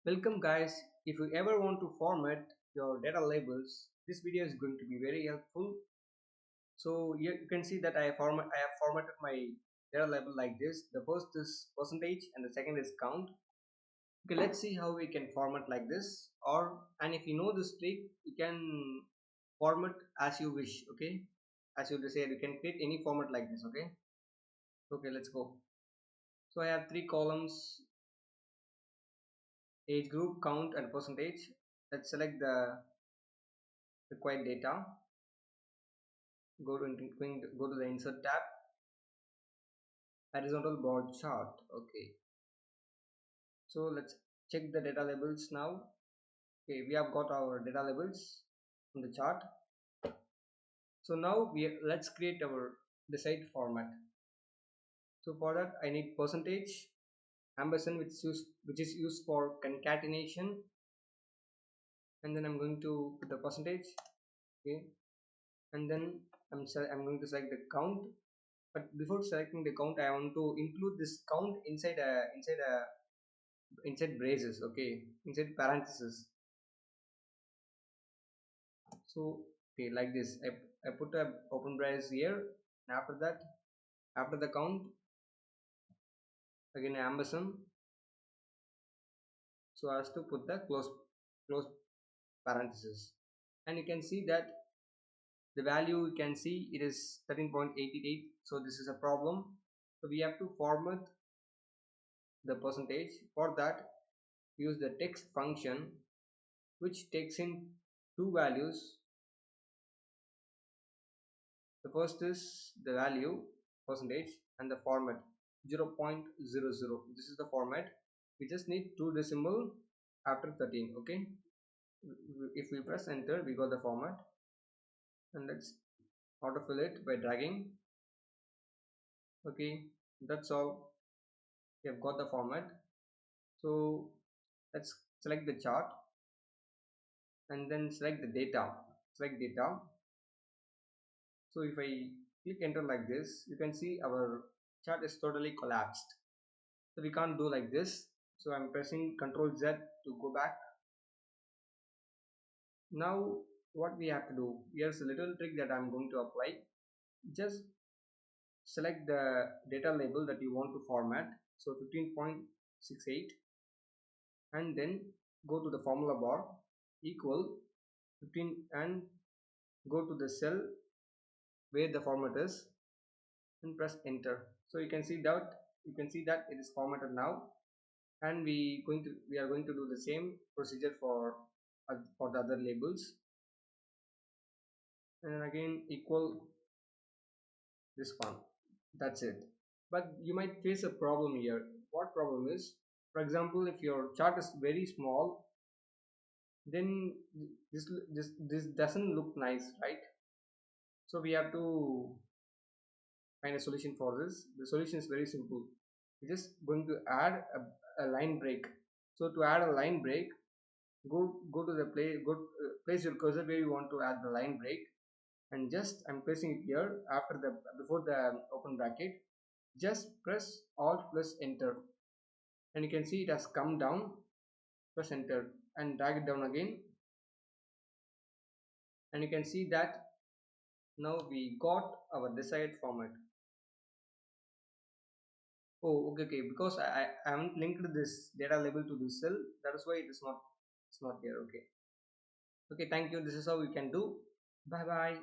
Welcome guys. If you ever want to format your data labels, this video is going to be very helpful. So you can see that I have formatted my data label like this. The first is percentage and the second is count. Okay, let's see how we can format like this. And if you know this trick, you can format as you wish. Okay, as you said, you can create any format like this. Okay, let's go. So I have three columns: age group, count, and percentage. Let's select the required data. Go to the insert tab, horizontal bar chart. Okay, so let's check the data labels now. Okay, we have got our data labels on the chart. So now let's create our desired format. So for that I need percentage ampersand, which is used for concatenation, and then I'm going to put the percentage. Okay, and then I'm going to select the count. But before selecting the count, I want to include this count inside braces. Okay, inside parentheses. So okay, like this, I put a open brace here, and after that, after the count, again ampersand, so as to put the close parenthesis. And you can see that the value, you can see it is 13.88. so this is a problem. So we have to format the percentage. For that, use the text function, which takes in two values. The first is the value percentage and the format 0.00. This is the format. We just need two decimal after 13. Okay, if we press enter, we got the format. And let's autofill it by dragging. Okay, that's all. We have got the format. So let's select the chart and then select the data. Select data. So if I click enter like this, you can see our chart is totally collapsed. So we can't do like this. So I'm pressing Ctrl Z to go back. Now what we have to do, here's a little trick that I'm going to apply. Just select the data label that you want to format, so 15.68, and then go to the formula bar, equal 15, and go to the cell where the format is and press enter. So you can see that it is formatted now, and we are going to do the same procedure for the other labels. And then again equal this one. That's it. But you might face a problem here. What problem is, for example, if your chart is very small, then this doesn't look nice, right? So we have to find a solution for this. The solution is very simple. We're just going to add a line break. So to add a line break, go to the place your cursor where you want to add the line break, and just I'm placing it here after the before the open bracket. Just press alt plus enter, and you can see it has come down. Press enter and drag it down again, and you can see that now we got our desired format. Oh, okay, because I haven't linked this data label to this cell. That is why it's not here. Okay, thank you. This is how we can do. Bye bye.